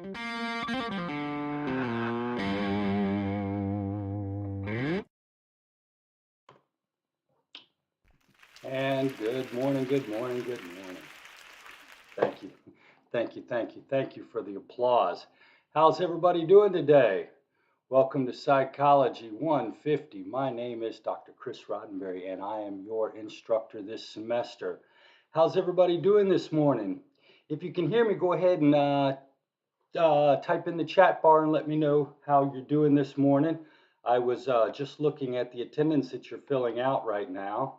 And good morning, good morning, good morning. Thank you, thank you, thank you, thank you for the applause. How's everybody doing today? Welcome to Psychology 150. My name is Dr. Chris Roddenberry, and I am your instructor this semester. How's everybody doing this morning? If you can hear me, go ahead and type in the chat bar and let me know how you're doing this morning. I was just looking at the attendance that you're filling out right now,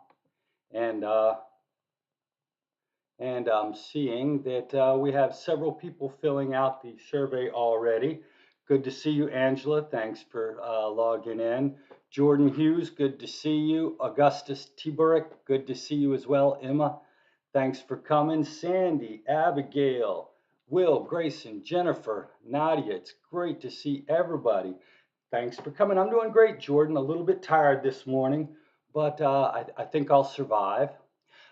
and I'm seeing that we have several people filling out the survey already. Good to see you, Angela. Thanks for logging in. Jordan Hughes, good to see you. Augustus Tiburick, good to see you as well. Emma, thanks for coming. Sandy, Abigail, Will, Grayson, Jennifer, Nadia, it's great to see everybody. Thanks for coming. I'm doing great, Jordan. A little bit tired this morning, but I think I'll survive.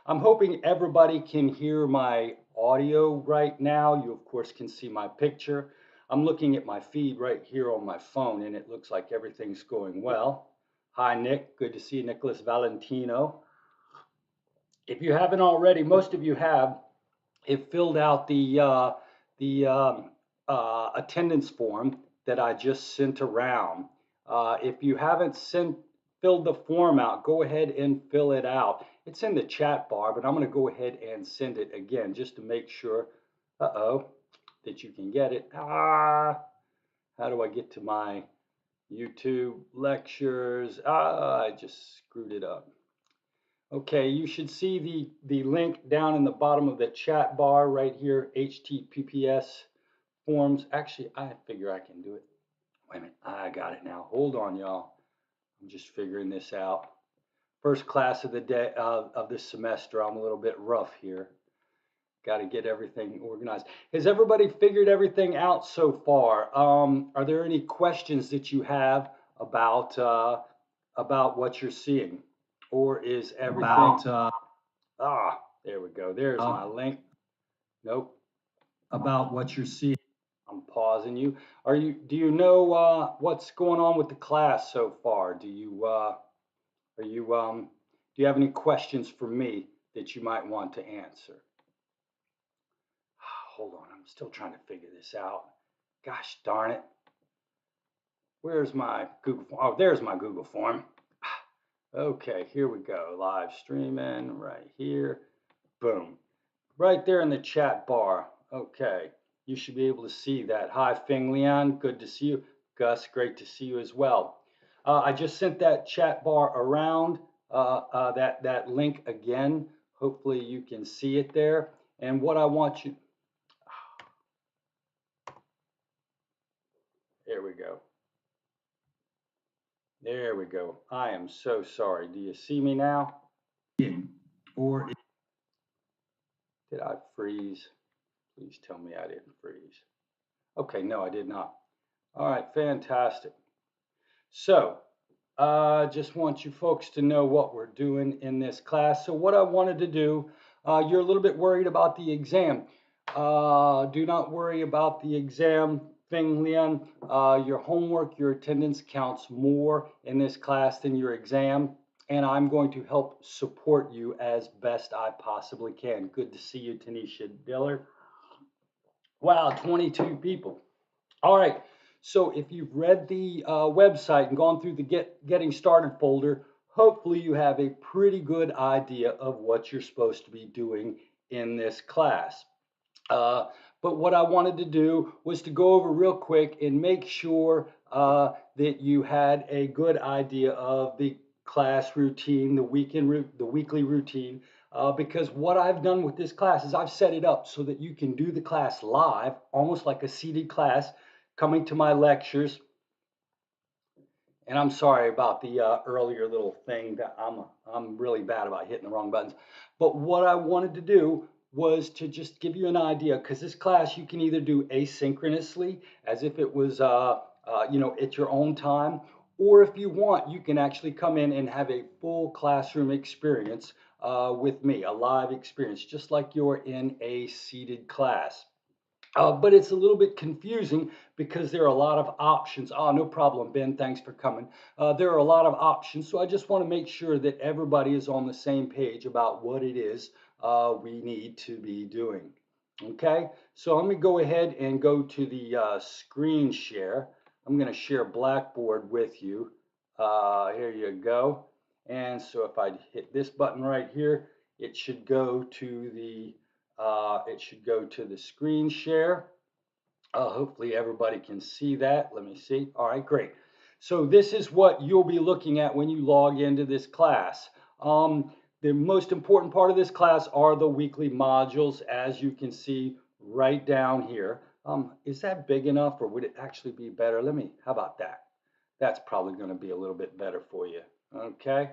I'm hoping everybody can hear my audio right now. You, of course, can see my picture. I'm looking at my feed right here on my phone, and it looks like everything's going well. Hi, Nick. Good to see you, Nicholas Valentino. If you haven't already, most of you have filled out the attendance form that I just sent around. If you haven't filled the form out, go ahead and fill it out. It's in the chat bar, but I'm going to go ahead and send it again just to make sure, that you can get it. How do I get to my YouTube lectures? I just screwed it up. Okay, you should see the link down in the bottom of the chat bar right here, HTTPS forms. Actually, I figure I can do it. Wait a minute, I got it now. Hold on, y'all. I'm just figuring this out. First class of the day of this semester. I'm a little bit rough here. Got to get everything organized. Has everybody figured everything out so far? Are there any questions that you have about what you're seeing, or is everything? There we go. There's my link. Nope. About what you're seeing. I'm pausing you. Do you know what's going on with the class so far? Do you have any questions for me that you might want to answer? Hold on, I'm still trying to figure this out. Gosh darn it. Where's my Google form? Oh, there's my Google form. Okay, here we go. Live streaming right here. Boom. Right there in the chat bar. Okay, you should be able to see that. Hi, Feng Lian, good to see you. Gus, great to see you as well. I just sent that chat bar around, that link again. Hopefully you can see it there. And what I want you, there we go. There we go. I am so sorry. Do you see me now? Or did I freeze? Please tell me I didn't freeze. Okay, no, I did not. All right, fantastic. So, just want you folks to know what we're doing in this class. So what I wanted to do, you're a little bit worried about the exam. Do not worry about the exam, Feng Lian. Your homework, your attendance counts more in this class than your exam, and I'm going to help support you as best I possibly can. Good to see you, Tanisha Diller. Wow, 22 people. All right. So if you've read the website and gone through the Getting Started folder, hopefully you have a pretty good idea of what you're supposed to be doing in this class. But what I wanted to do was to go over real quick and make sure that you had a good idea of the class routine, the weekly routine, because what I've done with this class is I've set it up so that you can do the class live, almost like a seated class, coming to my lectures. And I'm sorry about the earlier little thing that I'm really bad about hitting the wrong buttons. But what I wanted to do was to just give you an idea, because this class you can either do asynchronously, as if it was at your own time, or if you want, you can actually come in and have a full classroom experience with me, a live experience, just like you're in a seated class. But it's a little bit confusing because there are a lot of options. Oh, no problem, Ben. Thanks for coming. There are a lot of options. So I just want to make sure that everybody is on the same page about what it is we need to be doing. Okay, so let me go ahead and go to the screen share. I'm going to share Blackboard with you. Here you go. And so if I hit this button right here, it should go to the screen share. Hopefully everybody can see that. Let me see. All right, great. So this is what you'll be looking at when you log into this class. The most important part of this class are the weekly modules, as you can see right down here. Is that big enough, or would it actually be better? How about that? That's probably going to be a little bit better for you. Okay.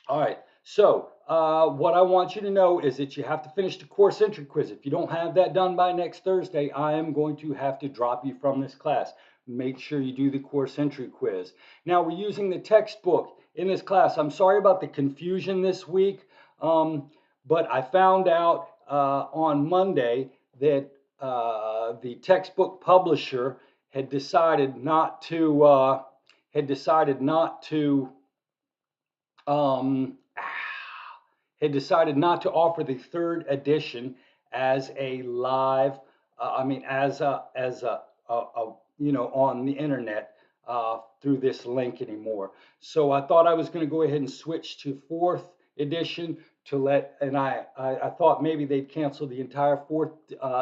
All right, so what I want you to know is that you have to finish the course entry quiz. If you don't have that done by next Thursday, I am going to have to drop you from this class. Make sure you do the course entry quiz. Now, we're using the textbook in this class. I'm sorry about the confusion this week, but I found out on Monday that the textbook publisher had decided not to um, offer the third edition as a live, on the internet through this link anymore. So I thought I was going to go ahead and switch to fourth edition I thought maybe they'd cancel the entire fourth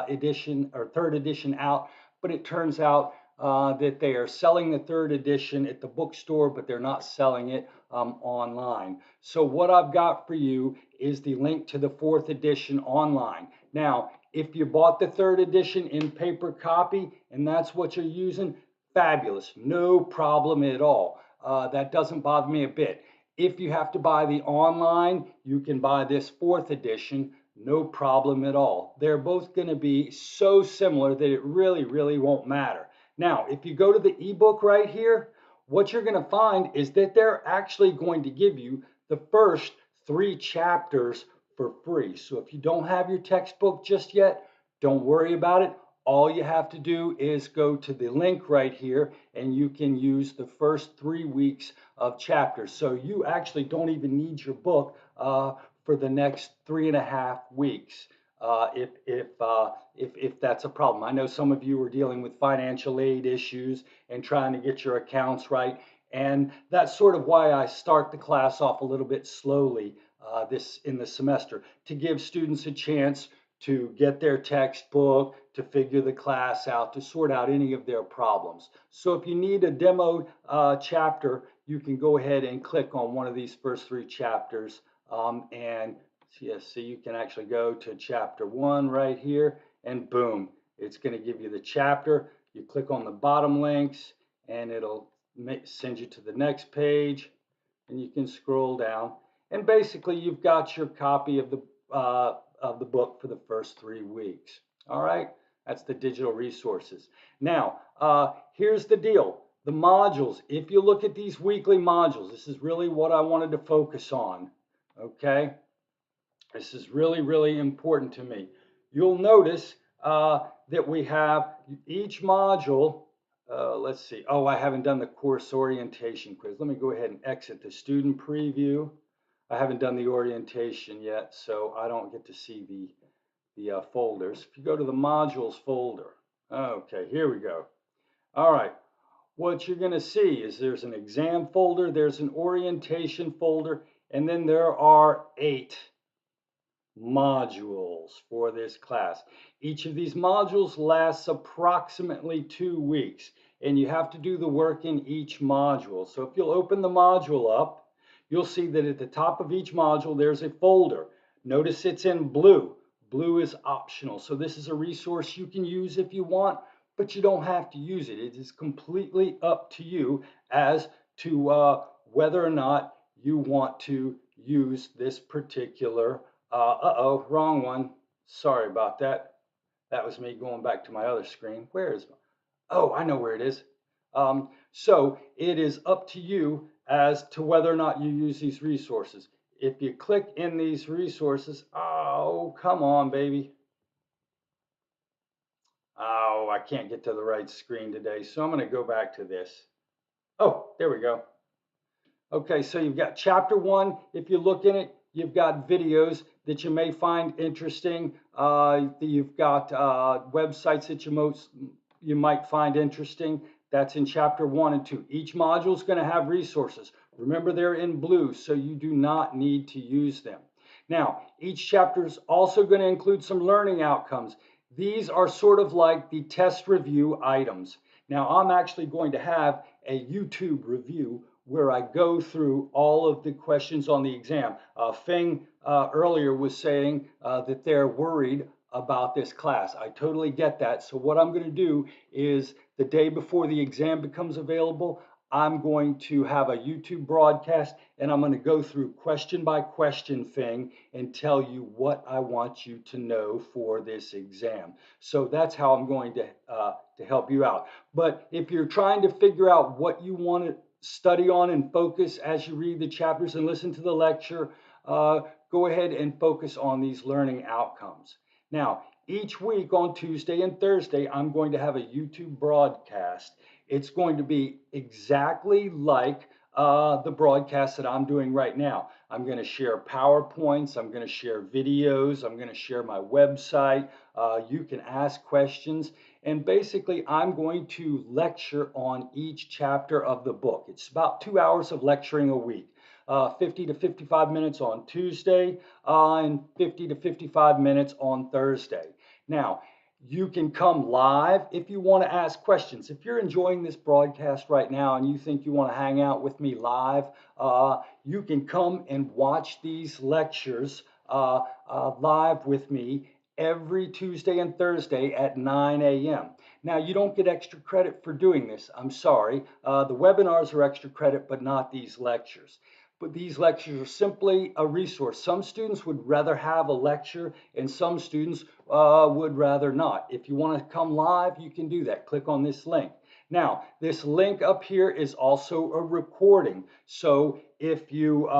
edition or third edition out, but it turns out that they are selling the third edition at the bookstore, but they're not selling it online. So what I've got for you is the link to the fourth edition online. Now, if you bought the third edition in paper copy and that's what you're using, fabulous, no problem at all. That doesn't bother me a bit. If you have to buy the online, you can buy this fourth edition, no problem at all. They're both going to be so similar that it really, really won't matter. Now, if you go to the ebook right here, what you're going to find is that they're actually going to give you the first 3 chapters for free. So if you don't have your textbook just yet, don't worry about it. All you have to do is go to the link right here and you can use the first 3 weeks of chapters. So you actually don't even need your book for the next 3.5 weeks. If that's a problem. I know some of you are dealing with financial aid issues and trying to get your accounts right. And that's sort of why I start the class off a little bit slowly in the semester, to give students a chance to get their textbook, to figure the class out, to sort out any of their problems. So if you need a demo chapter, you can go ahead and click on one of these first 3 chapters and so you can actually go to chapter 1 right here, and boom, it's going to give you the chapter. You click on the bottom links and it'll send you to the next page, and you can scroll down, and basically you've got your copy of the book for the first 3 weeks. All right, that's the digital resources. Now, here's the deal. The modules, if you look at these weekly modules, this is really what I wanted to focus on. Okay, this is really, really important to me. You'll notice that we have each module. Let's see. Oh, I haven't done the course orientation quiz. Let me go ahead and exit the student preview. I haven't done the orientation yet, so I don't get to see the folders. If you go to the modules folder, okay, here we go. All right. What you're going to see is there's an exam folder, there's an orientation folder, and then there are 8 modules for this class. Each of these modules lasts approximately 2 weeks, and you have to do the work in each module. So if you'll open the module up, you'll see that at the top of each module there's a folder. Notice it's in blue. Blue is optional. So this is a resource you can use if you want, but you don't have to use it. It is completely up to you as to whether or not you want to use this particular wrong one. Sorry about that. That was me going back to my other screen. Where is Oh, I know where it is. So it is up to you as to whether or not you use these resources. If you click in these resources, oh, come on, baby. Oh, I can't get to the right screen today, so I'm going to go back to this. Oh, there we go. Okay, so you've got chapter one. If you look in it, you've got videos that you may find interesting. You've got websites that you might find interesting. That's in chapter one and two. Each module is going to have resources. Remember, they're in blue, so you do not need to use them. Now, each chapter is also going to include some learning outcomes. These are sort of like the test review items. Now, I'm actually going to have a YouTube review where I go through all of the questions on the exam. Feng earlier was saying that they're worried about this class. I totally get that. So what I'm going to do is the day before the exam becomes available, I'm going to have a YouTube broadcast and I'm going to go through question by question thing and tell you what I want you to know for this exam. So that's how I'm going to help you out. But if you're trying to figure out what you want to study on and focus as you read the chapters and listen to the lecture, go ahead and focus on these learning outcomes. Now, each week on Tuesday and Thursday, I'm going to have a YouTube broadcast. It's going to be exactly like the broadcast that I'm doing right now. I'm going to share PowerPoints, I'm going to share videos, I'm going to share my website. You can ask questions. And basically, I'm going to lecture on each chapter of the book. It's about 2 hours of lecturing a week. 50 to 55 minutes on Tuesday and 50 to 55 minutes on Thursday. Now, you can come live if you want to ask questions. If you're enjoying this broadcast right now and you think you want to hang out with me live, you can come and watch these lectures live with me every Tuesday and Thursday at 9 a.m. Now, you don't get extra credit for doing this. I'm sorry. The webinars are extra credit, but not these lectures. But these lectures are simply a resource. Some students would rather have a lecture and some students would rather not. If you want to come live, you can do that. Click on this link. Now, this link up here is also a recording. So if you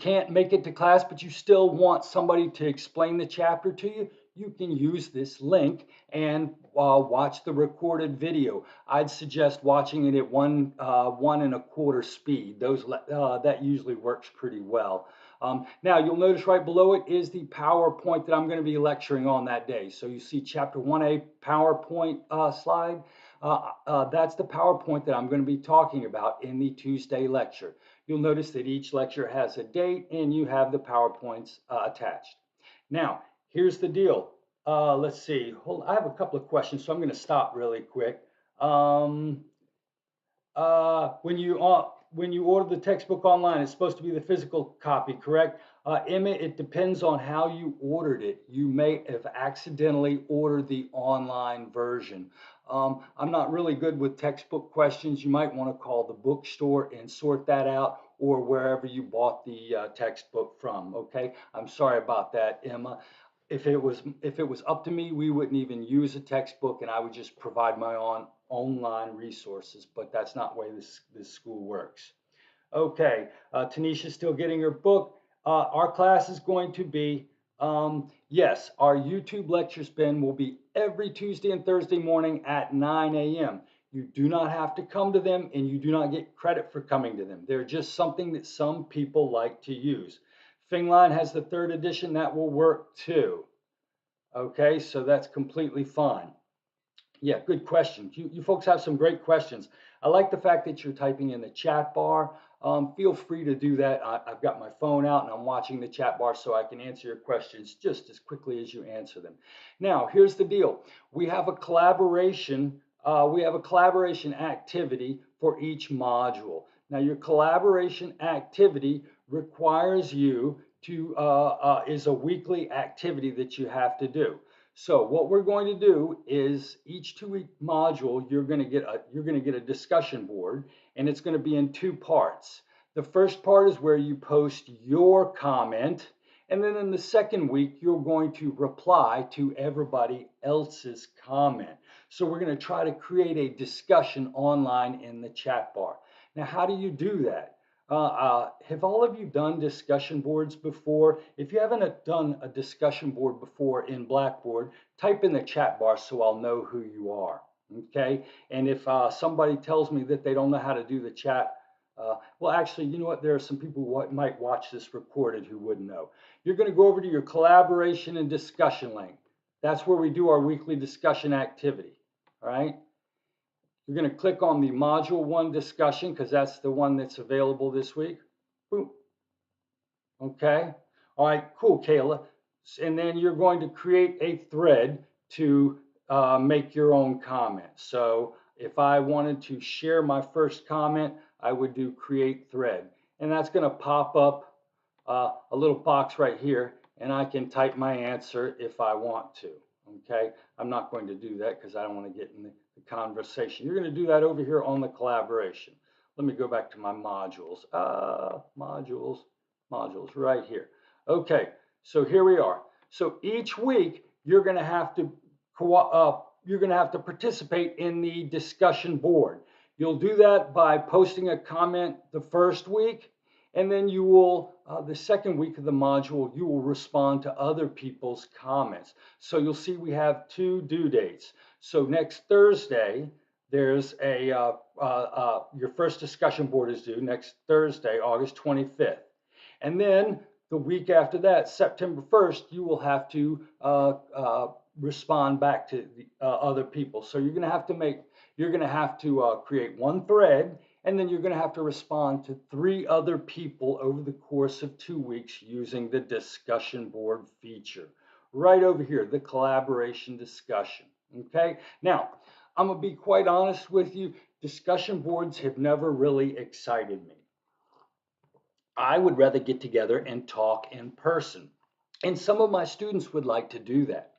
can't make it to class, but you still want somebody to explain the chapter to you, you can use this link and watch the recorded video. I'd suggest watching it at 1.25 speed. That usually works pretty well. Now you'll notice right below it is the PowerPoint that I'm going to be lecturing on that day. So you see Chapter 1A PowerPoint slide. That's the PowerPoint that I'm going to be talking about in the Tuesday lecture. You'll notice that each lecture has a date and you have the PowerPoints attached. Now, here's the deal. Let's see. I have a couple of questions, so I'm going to stop really quick. When you order the textbook online, it's supposed to be the physical copy, correct? Emma, it depends on how you ordered it. You may have accidentally ordered the online version. I'm not really good with textbook questions. You might want to call the bookstore and sort that out, or wherever you bought the textbook from. Okay, I'm sorry about that, Emma. If it was up to me, we wouldn't even use a textbook, and I would just provide my own online resources. But that's not the way this school works. Okay, Tanisha's still getting her book. Our class is going to be, yes, our YouTube lecture spin will be every Tuesday and Thursday morning at 9 a.m. You do not have to come to them and you do not get credit for coming to them. They're just something that some people like to use. Fingline has the 3rd edition, that will work too. Okay, so that's completely fine. Yeah, good question. You folks have some great questions. I like the fact that you're typing in the chat bar. Feel free to do that. I've got my phone out and I'm watching the chat bar so I can answer your questions just as quickly as you answer them. Now, here's the deal. We have a collaboration activity for each module. Now, your collaboration activity requires you to is a weekly activity that you have to do. So what we're going to do is each 2-week module, you're going to get a discussion board, and it's going to be in 2 parts. The first part is where you post your comment, and then in the second week, you're going to reply to everybody else's comment. So we're going to try to create a discussion online in the chat bar. Now, how do you do that? Have all of you done discussion boards before? If you haven't done a discussion board before in Blackboard, type in the chat bar so I'll know who you are. Okay? And if somebody tells me that they don't know how to do the chat, well, actually, you know what? There are some people who might watch this recorded who wouldn't know. You're going to go over to your collaboration and discussion link. That's where we do our weekly discussion activity. All right? You're going to click on the Module 1 discussion because that's the one that's available this week. Boom. Okay. All right, cool, Kayla. And then you're going to create a thread to make your own comment. So if I wanted to share my first comment, I would do create thread. And that's going to pop up a little box right here, and I can type my answer if I want to. Okay. I'm not going to do that because I don't want to get in the conversation. You're going to do that over here on the collaboration. Let me go back to my modules. Modules right here. Okay, so here we are. So each week you're going to have to participate in the discussion board. You'll do that by posting a comment the first week, and then you will, the second week of the module, you will respond to other people's comments. So you'll see we have 2 due dates. So next Thursday, there's your first discussion board is due next Thursday, August 25th. And then the week after that, September 1st, you will have to respond back to the other people. So you're going to have to create 1 thread, and then you're going to have to respond to 3 other people over the course of 2 weeks using the discussion board feature. Right over here, the collaboration discussion. Okay? Now, I'm going to be quite honest with you. Discussion boards have never really excited me. I would rather get together and talk in person. And some of my students would like to do that.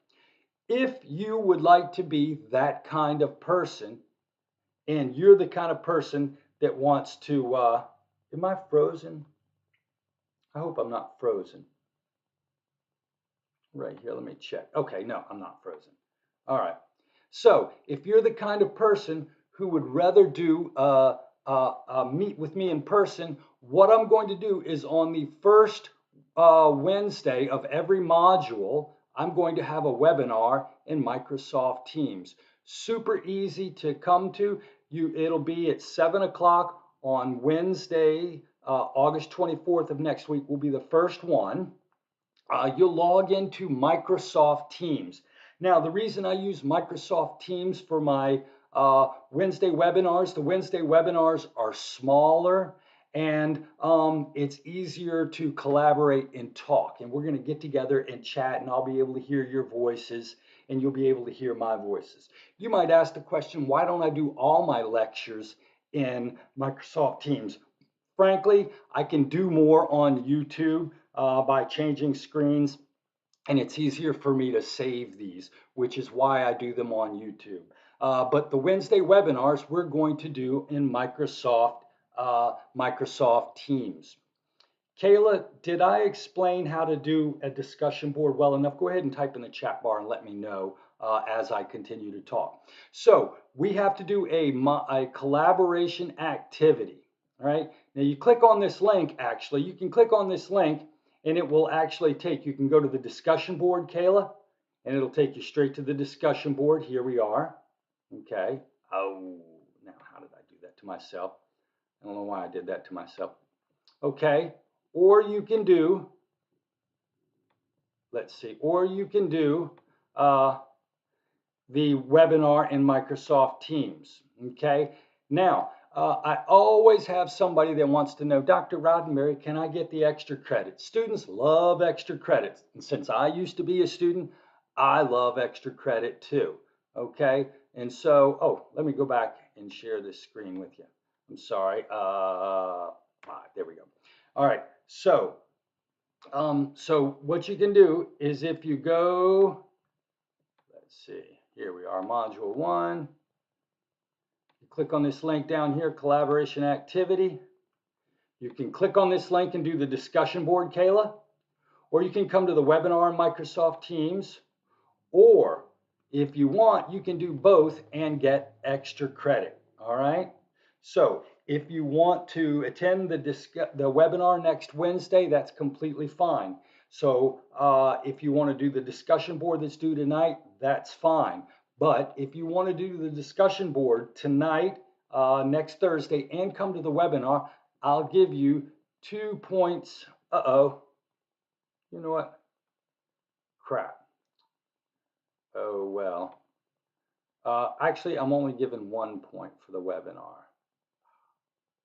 If you would like to be that kind of person, and you're the kind of person that wants to, am I frozen? I hope I'm not frozen. Right here, let me check. Okay, no, I'm not frozen. All right. So if you're the kind of person who would rather do meet with me in person, what I'm going to do is on the first Wednesday of every module, I'm going to have a webinar in Microsoft Teams. Super easy to come to. It'll be at 7 o'clock on Wednesday, August 24th of next week will be the first one. You'll log into Microsoft Teams. Now, the reason I use Microsoft Teams for my Wednesday webinars, the Wednesday webinars are smaller, and it's easier to collaborate and talk. And we're going to get together and chat, and I'll be able to hear your voices, and you'll be able to hear my voices. You might ask the question, why don't I do all my lectures in Microsoft Teams? Frankly, I can do more on YouTube by changing screens, and it's easier for me to save these, which is why I do them on YouTube. But the Wednesday webinars we're going to do in Microsoft Teams. Kayla, did I explain how to do a discussion board well enough? Go ahead and type in the chat bar and let me know as I continue to talk. So we have to do a collaboration activity. All right. Now you click on this link, actually. You can click on this link and it will actually you can go to the discussion board, Kayla, and it'll take you straight to the discussion board. Here we are. Okay. Oh, now how did I do that to myself? I don't know why I did that to myself. Okay. Or you can do, let's see, or you can do the webinar in Microsoft Teams. Okay. Now, I always have somebody that wants to know, Dr. Roddenberry, can I get the extra credit? Students love extra credits. And since I used to be a student, I love extra credit too. Okay. And so, oh, let me go back and share this screen with you. I'm sorry. There we go. All right. So, so what you can do is if you go, let's see, here we are, module 1. Click on this link down here, collaboration activity. You can click on this link and do the discussion board, Kayla, or you can come to the webinar in Microsoft Teams, or if you want, you can do both and get extra credit. All right. So If you want to attend the webinar next Wednesday, that's completely fine. So if you want to do the discussion board that's due tonight, that's fine. But if you want to do the discussion board tonight, next Thursday, and come to the webinar, I'll give you 2 points. Uh-oh. You know what? Crap. Oh, well. Actually, I'm only given 1 point for the webinar.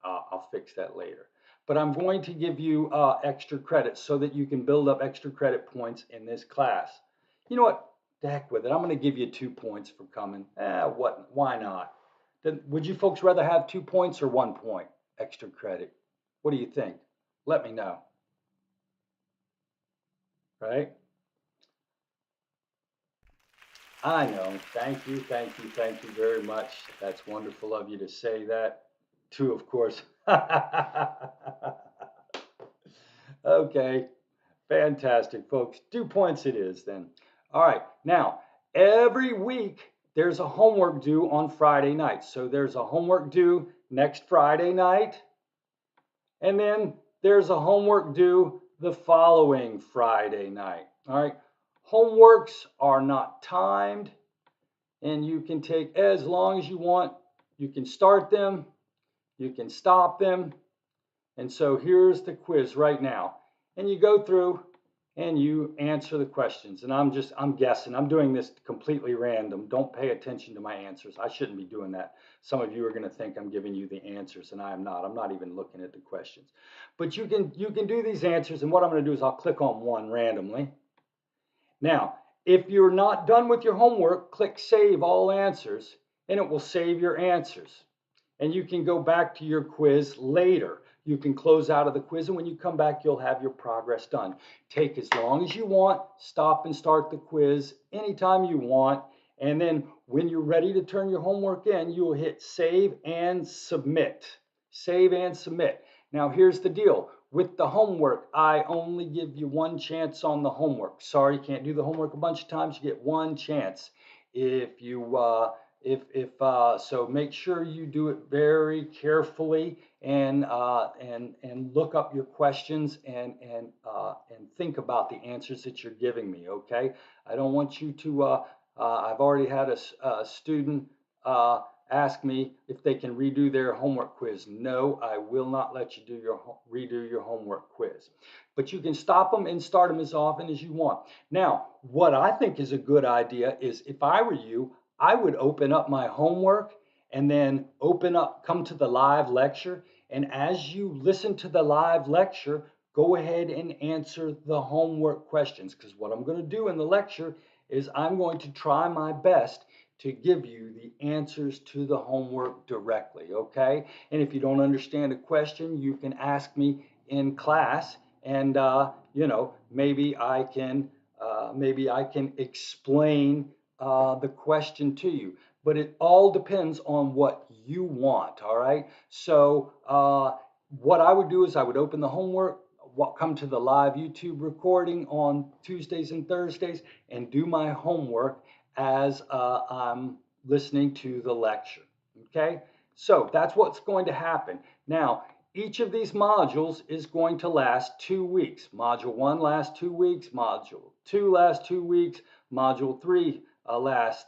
I'll fix that later. But I'm going to give you extra credit so that you can build up extra credit points in this class. You know what? The heck with it. I'm going to give you 2 points for coming. Why not? Then, would you folks rather have 2 points or 1 point extra credit? What do you think? Let me know. Right? I know. Thank you, thank you, thank you very much. That's wonderful of you to say that, too, of course. Okay, fantastic, folks. 2 points it is then. All right, now, every week there's a homework due on Friday night. So there's a homework due next Friday night, and then there's a homework due the following Friday night. All right, homeworks are not timed, and you can take as long as you want. You can start them, you can stop them. And so here's the quiz right now. And you go through and you answer the questions. And I'm guessing. I'm doing this completely random. Don't pay attention to my answers. I shouldn't be doing that. Some of you are going to think I'm giving you the answers, and I am not. I'm not even looking at the questions. But you can do these answers, and what I'm going to do is I'll click on one randomly. Now, if you're not done with your homework, click Save All Answers, and it will save your answers. And you can go back to your quiz later. You can close out of the quiz, and when you come back, you'll have your progress done. Take as long as you want, stop and start the quiz anytime you want, and then when you're ready to turn your homework in, you'll hit Save and Submit. Save and Submit. Now, here's the deal. With the homework, I only give you one chance on the homework. Sorry, you can't do the homework a bunch of times. You get one chance. If you so make sure you do it very carefully and look up your questions and think about the answers that you're giving me. Okay, I don't want you to. I've already had a student ask me if they can redo their homework quiz. No, I will not let you redo your homework quiz. But you can stop them and start them as often as you want. Now, what I think is a good idea is if I were you, I would open up my homework and then come to the live lecture. And as you listen to the live lecture, go ahead and answer the homework questions. Because what I'm going to do in the lecture is I'm going to try my best to give you the answers to the homework directly, okay? And if you don't understand a question, you can ask me in class, and maybe I can explain the question to you. But it all depends on what you want, all right? So what I would do is I would open the homework, come to the live YouTube recording on Tuesdays and Thursdays, and do my homework as I'm listening to the lecture. Okay, so that's what's going to happen. Now, each of these modules is going to last 2 weeks. Module 1 lasts 2 weeks, Module 2 lasts 2 weeks, Module 3 lasts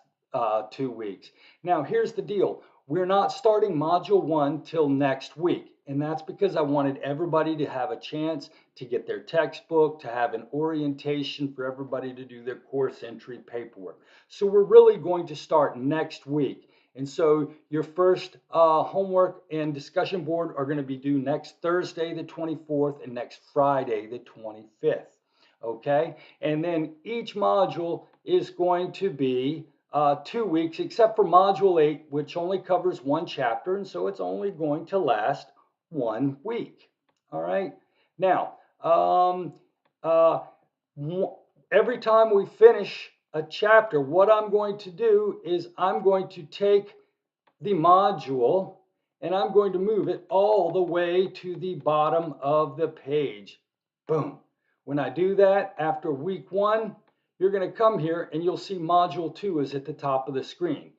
2 weeks. Now, here's the deal. We're not starting Module 1 till next week. And that's because I wanted everybody to have a chance to get their textbook, to have an orientation for everybody to do their course entry paperwork. So we're really going to start next week. And so your first homework and discussion board are going to be due next Thursday, the 24th, and next Friday, the 25th. Okay? And then each module is going to be 2 weeks, except for Module 8, which only covers one chapter, and so it's only going to last 1 week. All right? Now, every time we finish a chapter, what I'm going to do is I'm going to take the module and I'm going to move it all the way to the bottom of the page. Boom. When I do that, after week 1, you're going to come here and you'll see module 2 is at the top of the screen.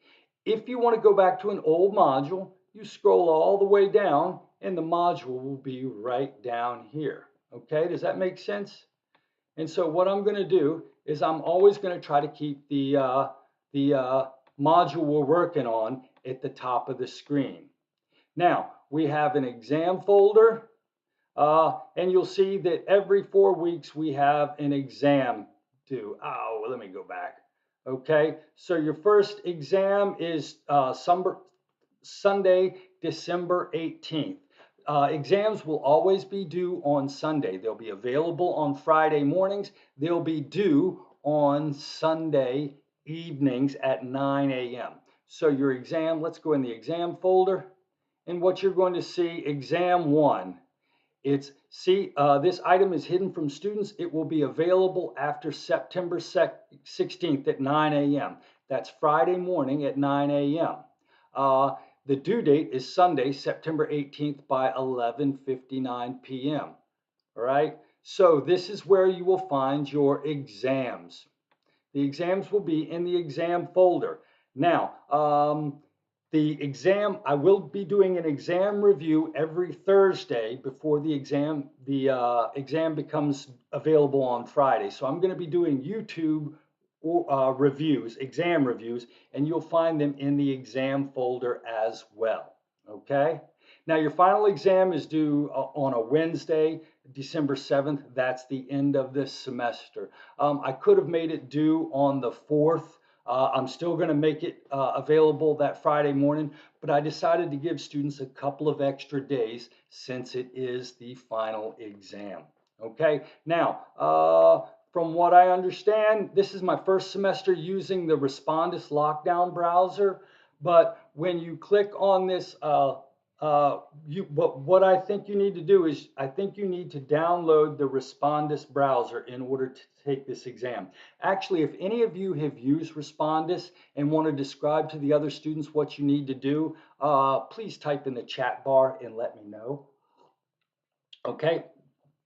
If you want to go back to an old module, you scroll all the way down and the module will be right down here. Okay, does that make sense? And so what I'm going to do is I'm always going to try to keep the module we're working on at the top of the screen. Now, we have an exam folder, and you'll see that every 4 weeks we have an exam due. Oh, well, let me go back. Okay, so your first exam is Sunday, December 18th. Exams will always be due on Sunday. They'll be available on Friday mornings. They'll be due on Sunday evenings at 9 a.m. So your exam, let's go in the exam folder. And what you're going to see, exam 1. This item is hidden from students. It will be available after September 16th at 9 a.m. That's Friday morning at 9 a.m. The due date is Sunday, September 18th by 11:59 p.m. All right. So this is where you will find your exams. The exams will be in the exam folder. Now, I will be doing an exam review every Thursday before the exam becomes available on Friday. So I'm going to be doing YouTube reviews, exam reviews, and you'll find them in the exam folder as well. Okay. Now your final exam is due on a Wednesday, December 7th. That's the end of this semester. I could have made it due on the 4th. I'm still going to make it available that Friday morning, but I decided to give students a couple of extra days since it is the final exam. Okay, now, from what I understand, this is my first semester using the Respondus Lockdown browser, but when you click on this what I think you need to do is I think you need to download the Respondus browser in order to take this exam. Actually, if any of you have used Respondus and want to describe to the other students what you need to do, please type in the chat bar and let me know. Okay.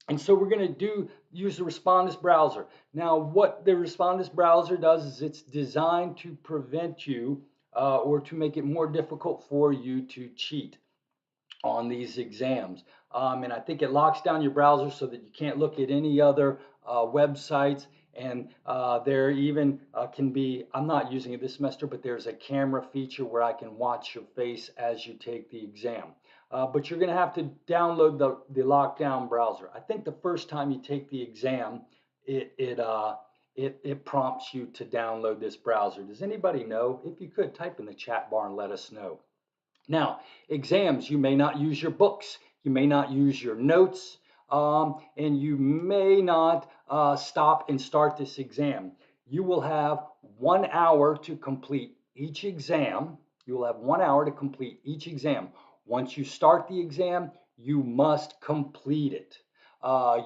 And so we're going to use the Respondus browser. Now, what the Respondus browser does is it's designed to prevent you or to make it more difficult for you to cheat on these exams. And I think it locks down your browser so that you can't look at any other websites. And there even can be, I'm not using it this semester, but there's a camera feature where I can watch your face as you take the exam. But you're going to have to download the lockdown browser. I think the first time you take the exam, it prompts you to download this browser. Does anybody know? If you could, type in the chat bar and let us know. Now, exams, you may not use your books, you may not use your notes, and you may not stop and start this exam. You will have 1 hour to complete each exam. You will have 1 hour to complete each exam. Once you start the exam, you must complete it.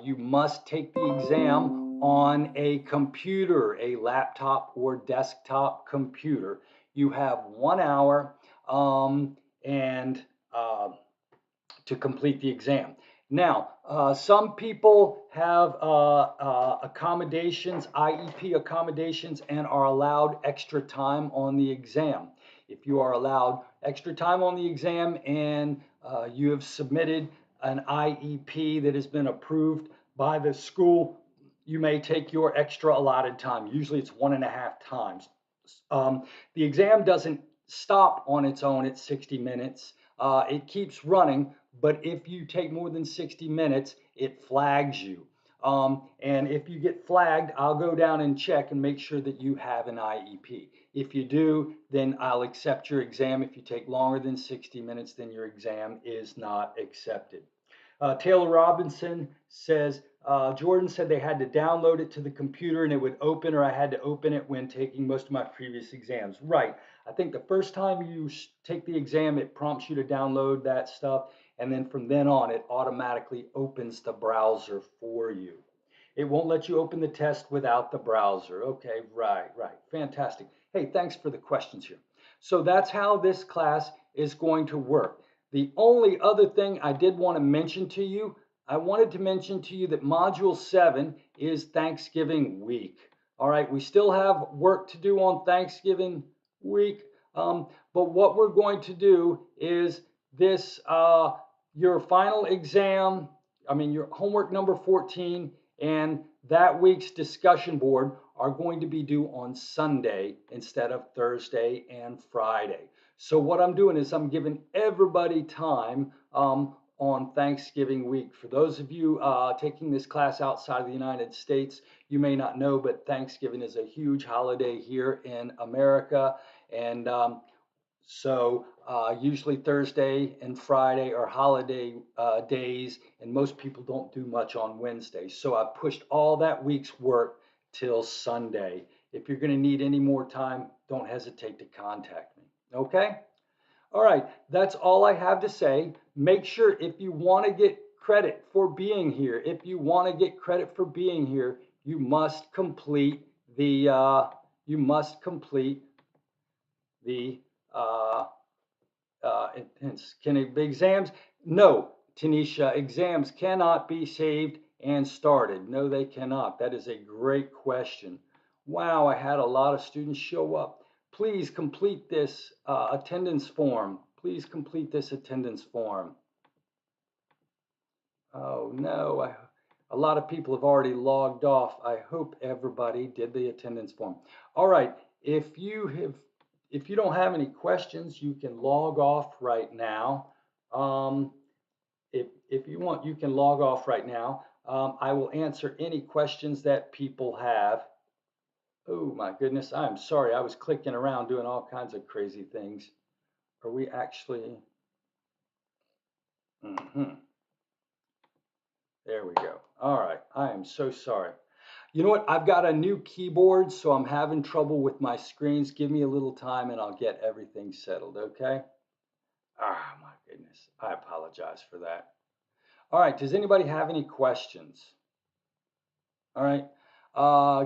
You must take the exam on a computer, a laptop or desktop computer. You have 1 hour and to complete the exam. Now, some people have accommodations, IEP accommodations, and are allowed extra time on the exam. If you are allowed extra time on the exam and you have submitted an IEP that has been approved by the school, you may take your extra allotted time. Usually it's 1.5 times. The exam doesn't stop on its own at 60 minutes. It keeps running, but if you take more than 60 minutes, it flags you. And if you get flagged, I'll go down and check and make sure that you have an IEP. If you do, then I'll accept your exam. If you take longer than 60 minutes, then your exam is not accepted. Taylor Robinson says, Jordan said they had to download it to the computer and it would open, or I had to open it when taking most of my previous exams. Right. I think the first time you take the exam, it prompts you to download that stuff. And then from then on, it automatically opens the browser for you. It won't let you open the test without the browser. Okay, right. Fantastic. Hey, thanks for the questions here. So that's how this class is going to work. The only other thing I did want to mention to you, I wanted to mention to you that Module 7 is Thanksgiving week. All right, we still have work to do on Thanksgiving week, but what we're going to do is this, your final exam, your homework number 14 and that week's discussion board are going to be due on Sunday instead of Thursday and Friday. So what I'm doing is I'm giving everybody time on Thanksgiving week. For those of you taking this class outside of the United States, you may not know, but Thanksgiving is a huge holiday here in America. And so usually Thursday and Friday are holiday days, and most people don't do much on Wednesday. So I pushed all that week's work till Sunday. If you're going to need any more time, don't hesitate to contact me. Okay? All right, that's all I have to say. Make sure if you want to get credit for being here, you must complete the uh, can exams? No, Tanisha, exams cannot be saved and started. No, they cannot. That is a great question. Wow, I had a lot of students show up. Please complete this attendance form. Please complete this attendance form. Oh no, a lot of people have already logged off. I hope everybody did the attendance form. All right, if you don't have any questions, you can log off right now. If you want, you can log off right now. I will answer any questions that people have. Oh my goodness, I'm sorry. I was clicking around doing all kinds of crazy things. Are we actually? There we go. All right, I am so sorry. You know what? I've got a new keyboard, so I'm having trouble with my screens. Give me a little time and I'll get everything settled, okay? Ah, my goodness. I apologize for that. All right, does anybody have any questions? All right,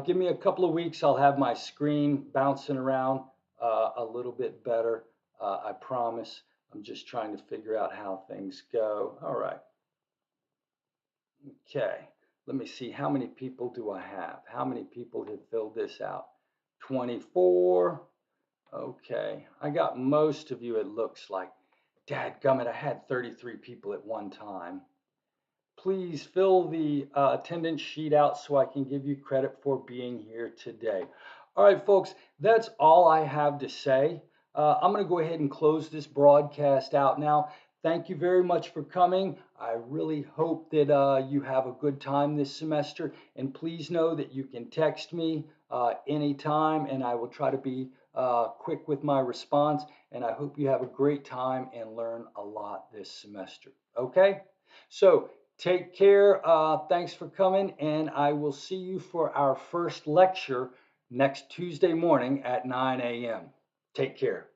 give me a couple of weeks. I'll have my screen bouncing around a little bit better. I promise. I'm just trying to figure out how things go. All right. Okay, let me see. How many people do I have? How many people have filled this out? 24. Okay, I got most of you, it looks like. Dadgummit, I had 33 people at one time. Please fill the attendance sheet out so I can give you credit for being here today. All right, folks, that's all I have to say. I'm going to go ahead and close this broadcast out now. Thank you very much for coming. I really hope that you have a good time this semester. And please know that you can text me anytime, and I will try to be quick with my response. And I hope you have a great time and learn a lot this semester. Okay? So take care. Thanks for coming, and I will see you for our first lecture next Tuesday morning at 9 a.m. Take care.